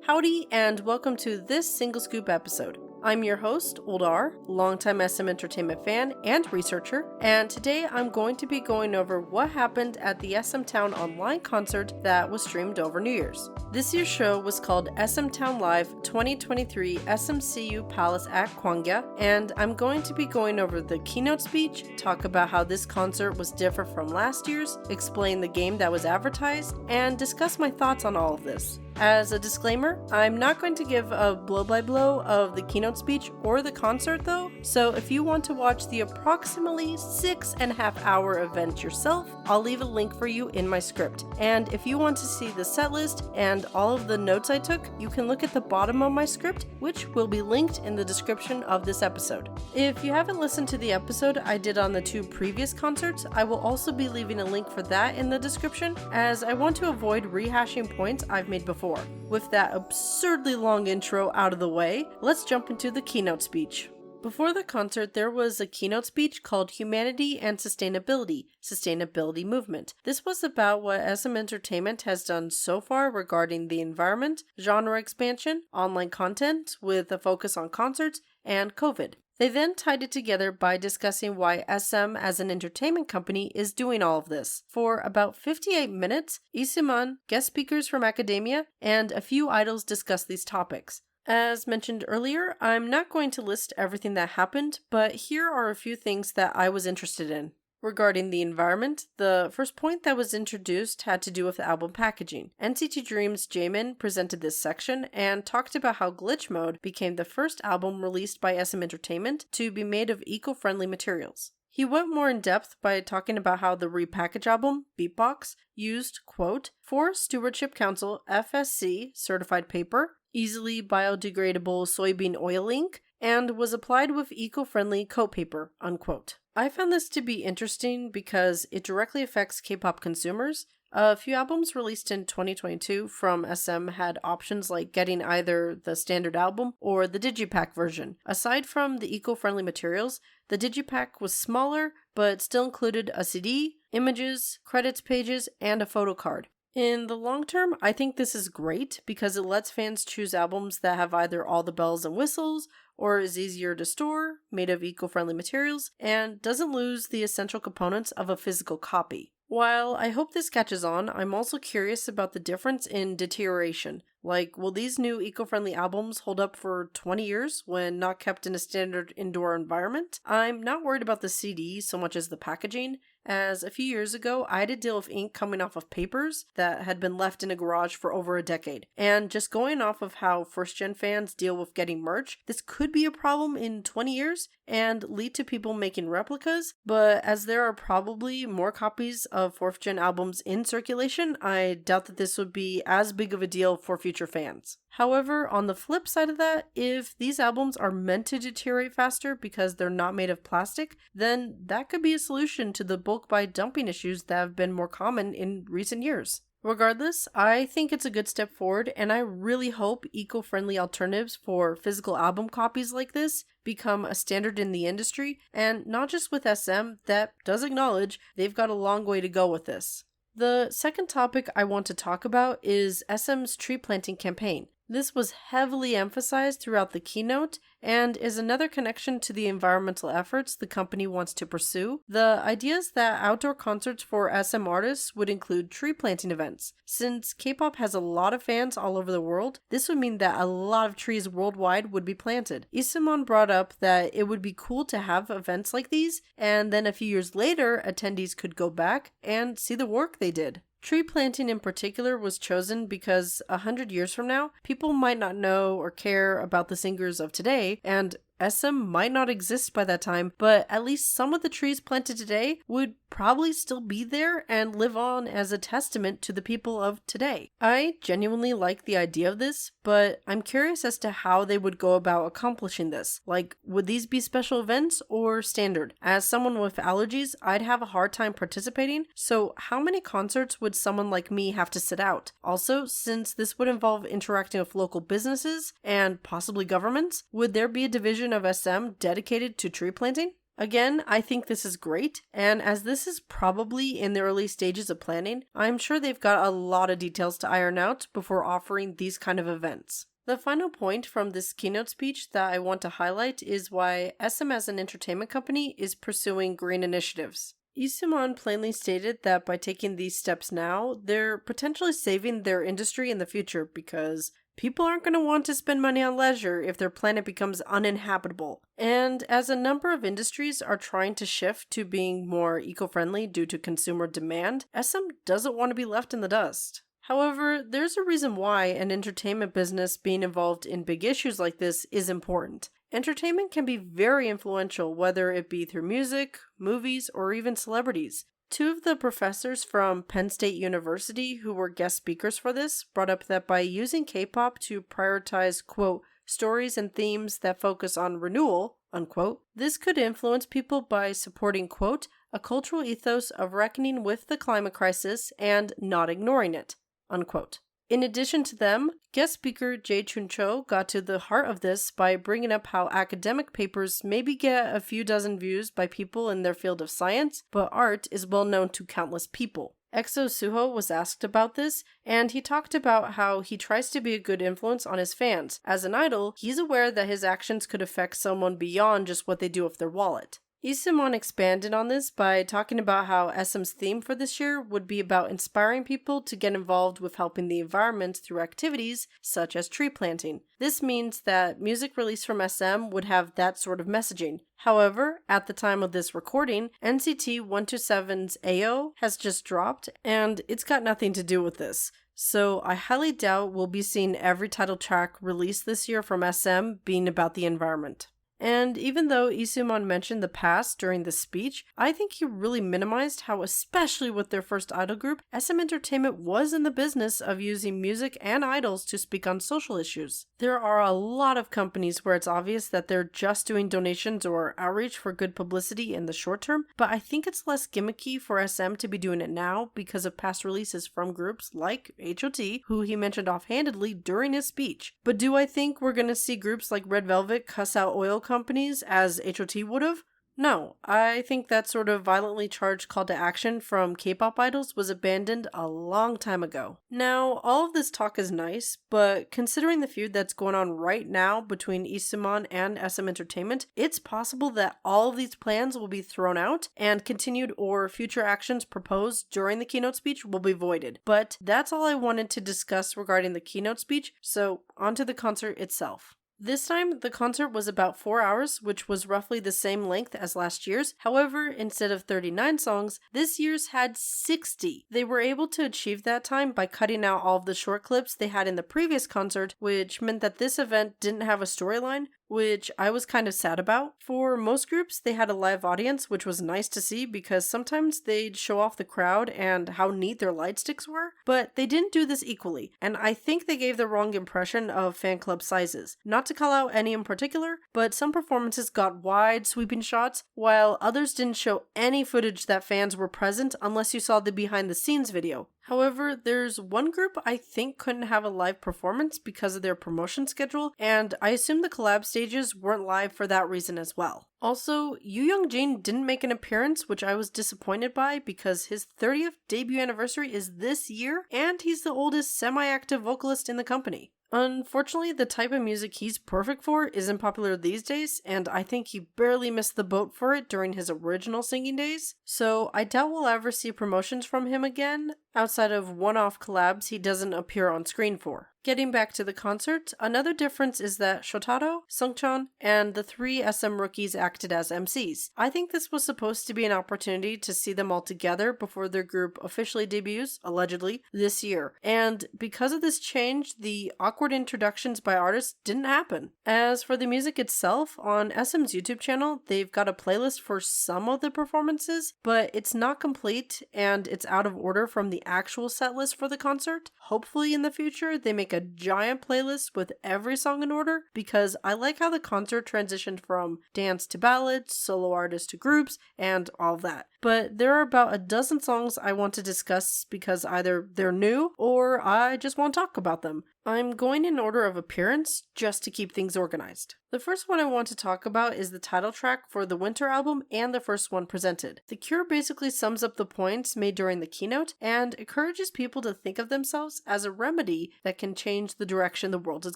Howdy, and welcome to this single scoop episode. I'm your host, OldR, longtime SM Entertainment fan and researcher, and today I'm going to be going over what happened at the SMTOWN online concert that was streamed over New Year's. This year's show was called SMTOWN Live 2023 SMCU Palace at Gwangja, and I'm going to be going over the keynote speech, talk about how this concert was different from last year's, explain the game that was advertised, and discuss my thoughts on all of this. As a disclaimer, I'm not going to give a blow-by-blow of the keynote speech or the concert though, so if you want to watch the approximately 6.5 hour event yourself, I'll leave a link for you in my script. And if you want to see the set list and all of the notes I took, you can look at the bottom of my script, which will be linked in the description of this episode. If you haven't listened to the episode I did on the 2 previous concerts, I will also be leaving a link for that in the description, as I want to avoid rehashing points I've made before. With that absurdly long intro out of the way, let's jump into the keynote speech. Before the concert, there was a keynote speech called Humanity and Sustainability Movement. This was about what SM Entertainment has done so far regarding the environment, genre expansion, online content with a focus on concerts, and COVID. They then tied it together by discussing why SM as an entertainment company is doing all of this. For about 58 minutes, Lee, guest speakers from academia, and a few idols discussed these topics. As mentioned earlier, I'm not going to list everything that happened, but here are a few things that I was interested in. Regarding the environment, the first point that was introduced had to do with album packaging. NCT Dream's Jaemin presented this section and talked about how Glitch Mode became the first album released by SM Entertainment to be made of eco-friendly materials. He went more in depth by talking about how the repackaged album, Beatbox, used, quote, Forest Stewardship Council FSC certified paper, easily biodegradable soybean oil ink, and was applied with eco-friendly coat paper, unquote. I found this to be interesting because it directly affects K-pop consumers. A few albums released in 2022 from SM had options like getting either the standard album or the digipack version. Aside from the eco-friendly materials, the digipack was smaller but still included a CD, images, credits pages, and a photo card. In the long term, I think this is great because it lets fans choose albums that have either all the bells and whistles or is easier to store, made of eco-friendly materials, and doesn't lose the essential components of a physical copy. While I hope this catches on, I'm also curious about the difference in deterioration. Like, will these new eco-friendly albums hold up for 20 years when not kept in a standard indoor environment? I'm not worried about the CD so much as the packaging, as a few years ago I had to deal with ink coming off of papers that had been left in a garage for over a decade. And just going off of how first-gen fans deal with getting merch, this could be a problem in 20 years and lead to people making replicas, but as there are probably more copies of 4th-gen albums in circulation, I doubt that this would be as big of a deal for future fans. However, on the flip side of that, if these albums are meant to deteriorate faster because they're not made of plastic, then that could be a solution to the bulk buy dumping issues that have been more common in recent years. Regardless, I think it's a good step forward, and I really hope eco-friendly alternatives for physical album copies like this become a standard in the industry, and not just with SM, that does acknowledge they've got a long way to go with this. The second topic I want to talk about is SM's tree planting campaign. This was heavily emphasized throughout the keynote and is another connection to the environmental efforts the company wants to pursue. The idea is that outdoor concerts for SM artists would include tree planting events. Since K-pop has a lot of fans all over the world, this would mean that a lot of trees worldwide would be planted. Lee brought up that it would be cool to have events like these, and then a few years later, attendees could go back and see the work they did. Tree planting in particular was chosen because 100 years from now, people might not know or care about the singers of today, and SM might not exist by that time, but at least some of the trees planted today would probably still be there and live on as a testament to the people of today. I genuinely like the idea of this, but I'm curious as to how they would go about accomplishing this. Like, would these be special events or standard? As someone with allergies, I'd have a hard time participating, so how many concerts would someone like me have to sit out? Also, since this would involve interacting with local businesses and possibly governments, would there be a division of SM dedicated to tree planting? Again, I think this is great, and as this is probably in the early stages of planning, I'm sure they've got a lot of details to iron out before offering these kind of events. The final point from this keynote speech that I want to highlight is why SM as an entertainment company is pursuing green initiatives. Isuman plainly stated that by taking these steps now, they're potentially saving their industry in the future because people aren't going to want to spend money on leisure if their planet becomes uninhabitable. And as a number of industries are trying to shift to being more eco-friendly due to consumer demand, SM doesn't want to be left in the dust. However, there's a reason why an entertainment business being involved in big issues like this is important. Entertainment can be very influential, whether it be through music, movies, or even celebrities. Two of the professors from Penn State University who were guest speakers for this brought up that by using K-pop to prioritize, quote, stories and themes that focus on renewal, unquote, this could influence people by supporting, quote, a cultural ethos of reckoning with the climate crisis and not ignoring it, unquote. In addition to them, guest speaker Jae Chun Cho got to the heart of this by bringing up how academic papers maybe get a few dozen views by people in their field of science, but art is well known to countless people. EXO Suho was asked about this, and he talked about how he tries to be a good influence on his fans. As an idol, he's aware that his actions could affect someone beyond just what they do with their wallet. Isuman expanded on this by talking about how SM's theme for this year would be about inspiring people to get involved with helping the environment through activities such as tree planting. This means that music released from SM would have that sort of messaging. However, at the time of this recording, NCT 127's AO has just dropped, and it's got nothing to do with this. So I highly doubt we'll be seeing every title track released this year from SM being about the environment. And even though Isuman mentioned the past during the speech, I think he really minimized how, especially with their first idol group, SM Entertainment was in the business of using music and idols to speak on social issues. There are a lot of companies where it's obvious that they're just doing donations or outreach for good publicity in the short term, but I think it's less gimmicky for SM to be doing it now because of past releases from groups like HOT, who he mentioned offhandedly during his speech. But do I think we're gonna see groups like Red Velvet cuss out oil companies as HOT would have? No, I think that sort of violently charged call to action from K-pop idols was abandoned a long time ago. Now, all of this talk is nice, but considering the feud that's going on right now between Isuman and SM Entertainment, it's possible that all of these plans will be thrown out and continued or future actions proposed during the keynote speech will be voided. But that's all I wanted to discuss regarding the keynote speech, so on to the concert itself. This time, the concert was about 4 hours, which was roughly the same length as last year's. However, instead of 39 songs, this year's had 60. They were able to achieve that time by cutting out all of the short clips they had in the previous concert, which meant that this event didn't have a storyline, which I was kind of sad about. For most groups, they had a live audience, which was nice to see because sometimes they'd show off the crowd and how neat their light sticks were, but they didn't do this equally, and I think they gave the wrong impression of fan club sizes. Not to call out any in particular, but some performances got wide, sweeping shots, while others didn't show any footage that fans were present unless you saw the behind the scenes video. However, there's one group I think couldn't have a live performance because of their promotion schedule, and I assume the collab stages weren't live for that reason as well. Also, Yoo Young-jin didn't make an appearance, which I was disappointed by because his 30th debut anniversary is this year, and he's the oldest semi-active vocalist in the company. Unfortunately, the type of music he's perfect for isn't popular these days, and I think he barely missed the boat for it during his original singing days, so I doubt we'll ever see promotions from him again, outside of one-off collabs he doesn't appear on screen for. Getting back to the concert, another difference is that Shotaro, Sungchan, and the 3 SM rookies acted as MCs. I think this was supposed to be an opportunity to see them all together before their group officially debuts, allegedly, this year. And because of this change, the awkward introductions by artists didn't happen. As for the music itself, on SM's YouTube channel, they've got a playlist for some of the performances, but it's not complete and it's out of order from the actual set list for the concert. Hopefully in the future, they make a giant playlist with every song in order, because I like how the concert transitioned from dance to ballads, solo artists to groups, and all that. But there are about a dozen songs I want to discuss because either they're new or I just want to talk about them. I'm going in order of appearance just to keep things organized. The first one I want to talk about is the title track for the Winter album and the first one presented. The Cure basically sums up the points made during the keynote and encourages people to think of themselves as a remedy that can change the direction the world is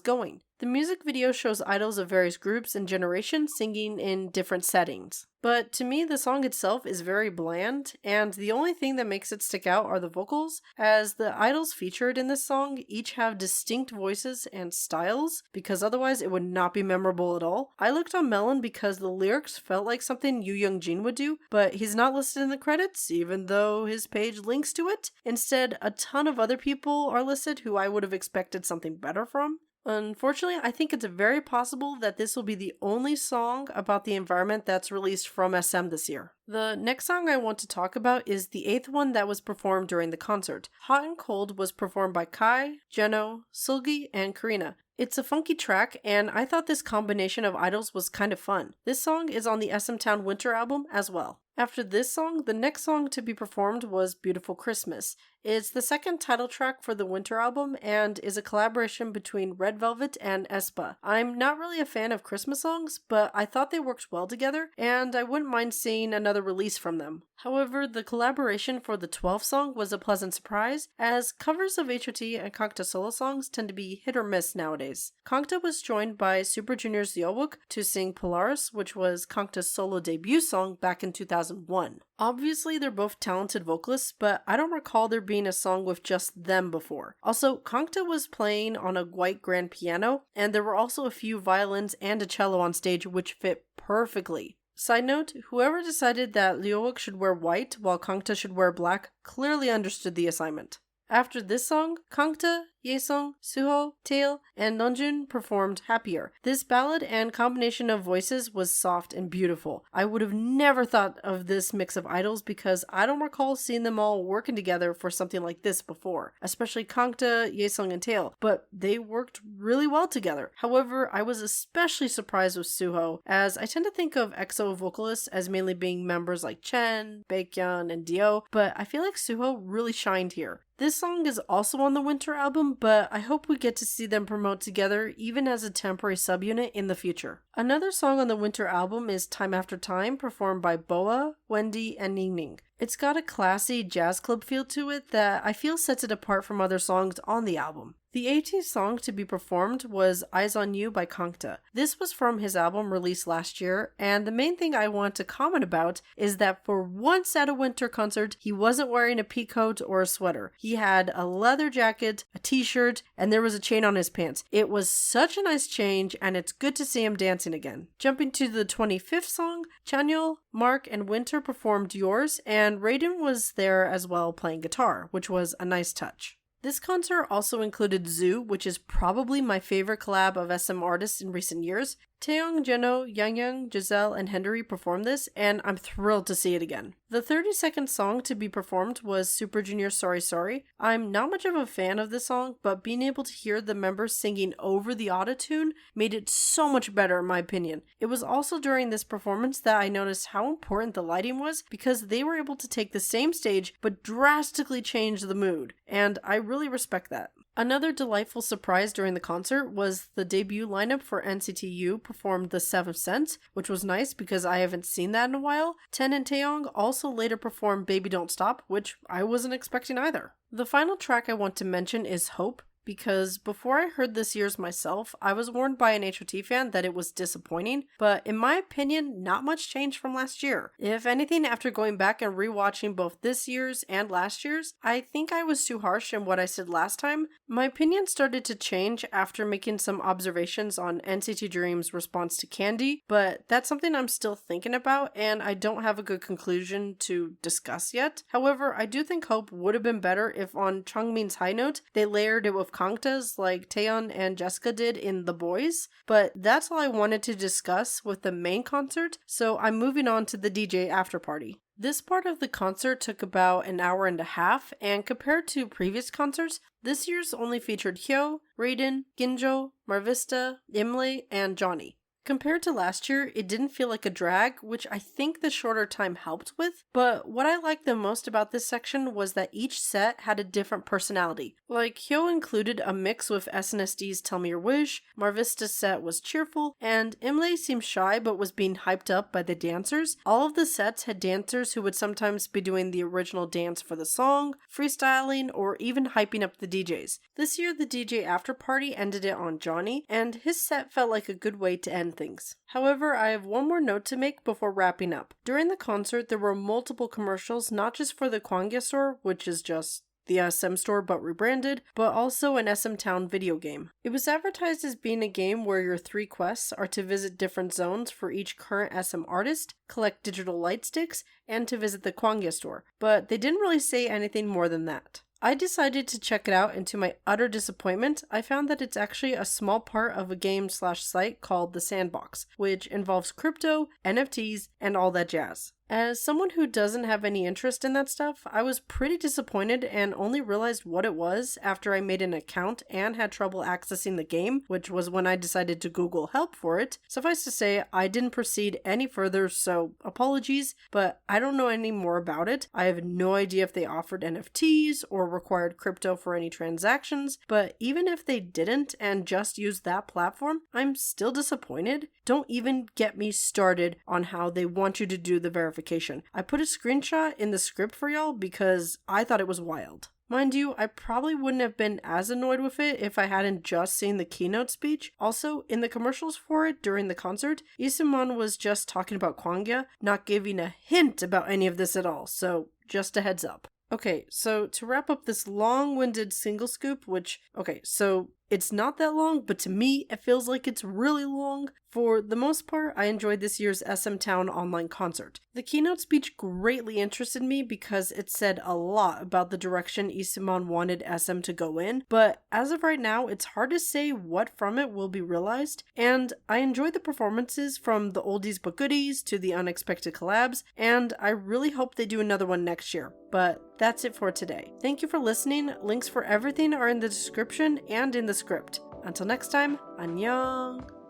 going. The music video shows idols of various groups and generations singing in different settings. But to me, the song itself is very bland, and the only thing that makes it stick out are the vocals, as the idols featured in this song each have distinct voices and styles, because otherwise it would not be memorable at all. I looked on Melon because the lyrics felt like something Yu Young-jin would do, but he's not listed in the credits, even though his page links to it. Instead, a ton of other people are listed who I would have expected something better from. Unfortunately, I think it's very possible that this will be the only song about the environment that's released from SM this year. The next song I want to talk about is the 8th one that was performed during the concert. Hot and Cold was performed by Kai, Jeno, Sulgi, and Karina. It's a funky track, and I thought this combination of idols was kind of fun. This song is on the SMTOWN Winter album as well. After this song, the next song to be performed was Beautiful Christmas. It's the second title track for the Winter album and is a collaboration between Red Velvet and aespa. I'm not really a fan of Christmas songs, but I thought they worked well together, and I wouldn't mind seeing another release from them. However, the collaboration for the 12th song was a pleasant surprise, as covers of HOT and Kangta solo songs tend to be hit or miss nowadays. Kangta was joined by Super Junior's Yeowook to sing Polaris, which was Kangta's solo debut song back in 2001. Obviously, they're both talented vocalists, but I don't recall there being a song with just them before. Also, Kangta was playing on a white grand piano, and there were also a few violins and a cello on stage which fit perfectly. Side note, whoever decided that Yeowook should wear white while Kangta should wear black clearly understood the assignment. After this song, Kangta, Yesung, Suho, Tail, and Namjoon performed Happier. This ballad and combination of voices was soft and beautiful. I would have never thought of this mix of idols because I don't recall seeing them all working together for something like this before, especially Kangta, Yesung, and Tail, but they worked really well together. However, I was especially surprised with Suho, as I tend to think of EXO vocalists as mainly being members like Chen, Baekhyun, and Dio, but I feel like Suho really shined here. This song is also on the Winter album, but I hope we get to see them promote together even as a temporary subunit in the future. Another song on the Winter album is Time After Time, performed by Boa, Wendy, and Ningning. It's got a classy jazz club feel to it that I feel sets it apart from other songs on the album. The 18th song to be performed was Eyes on You by Kangta. This was from his album released last year, and the main thing I want to comment about is that for once at a winter concert, he wasn't wearing a peacoat or a sweater. He had a leather jacket, a t-shirt, and there was a chain on his pants. It was such a nice change, and it's good to see him dancing again. Jumping to the 25th song, Chanyeol, Mark, and Winter performed Yours, and Raiden was there as well playing guitar, which was a nice touch. This concert also included Zoo, which is probably my favorite collab of SM artists in recent years. Taeyong, Jeno, Yangyang, Giselle, and Henry performed this, and I'm thrilled to see it again. The 32nd song to be performed was Super Junior's Sorry Sorry. I'm not much of a fan of this song, but being able to hear the members singing over the autotune made it so much better in my opinion. It was also during this performance that I noticed how important the lighting was, because they were able to take the same stage but drastically change the mood, and I really respect that. Another delightful surprise during the concert was the debut lineup for NCT U performed The Seventh Sense, which was nice because I haven't seen that in a while. Ten and Taeyong also later performed Baby Don't Stop, which I wasn't expecting either. The final track I want to mention is Hope, because before I heard this year's myself, I was warned by an HOT fan that it was disappointing, but in my opinion, not much changed from last year. If anything, after going back and rewatching both this year's and last year's, I think I was too harsh in what I said last time. My opinion started to change after making some observations on NCT Dream's response to Candy, but that's something I'm still thinking about, and I don't have a good conclusion to discuss yet. However, I do think Hope would have been better if on Changmin's high note, they layered it with Kangta's like Taeyeon and Jessica did in The Boys, but that's all I wanted to discuss with the main concert, so I'm moving on to the DJ Afterparty. This part of the concert took about an hour and a half, and compared to previous concerts, this year's only featured Hyo, Raiden, Ginjo, Marvista, Imle, and Johnny. Compared to last year, it didn't feel like a drag, which I think the shorter time helped with, but what I liked the most about this section was that each set had a different personality. Like, Hyo included a mix with SNSD Tell Me Your Wish, Marvista's set was cheerful, and Imlay seemed shy but was being hyped up by the dancers. All of the sets had dancers who would sometimes be doing the original dance for the song, freestyling, or even hyping up the DJs. This year, the DJ Afterparty ended it on Johnny, and his set felt like a good way to end things. However, I have one more note to make before wrapping up. During the concert, there were multiple commercials, not just for the Kwangya store, which is just the SM store but rebranded, but also an SMTOWN video game. It was advertised as being a game where your 3 quests are to visit different zones for each current SM artist, collect digital light sticks, and to visit the Kwangya store, but they didn't really say anything more than that. I decided to check it out, and to my utter disappointment, I found that it's actually a small part of a game/site called The Sandbox, which involves crypto, NFTs, and all that jazz. As someone who doesn't have any interest in that stuff, I was pretty disappointed and only realized what it was after I made an account and had trouble accessing the game, which was when I decided to Google help for it. Suffice to say, I didn't proceed any further, so apologies, but I don't know any more about it. I have no idea if they offered NFTs or required crypto for any transactions, but even if they didn't and just used that platform, I'm still disappointed. Don't even get me started on how they want you to do the verification. I put a screenshot in the script for y'all because I thought it was wild. Mind you, I probably wouldn't have been as annoyed with it if I hadn't just seen the keynote speech. Also, in the commercials for it during the concert, Iseman was just talking about Kwangya, not giving a hint about any of this at all, so just a heads up. Okay, so to wrap up this long-winded single scoop, so it's not that long, but to me, it feels like it's really long. For the most part, I enjoyed this year's SMTOWN online concert. The keynote speech greatly interested me because it said a lot about the direction Iseman wanted SM to go in, but as of right now, it's hard to say what from it will be realized, and I enjoyed the performances from the oldies but goodies to the unexpected collabs, and I really hope they do another one next year. But that's it for today. Thank you for listening. Links for everything are in the description and in the script. Until next time, annyeong!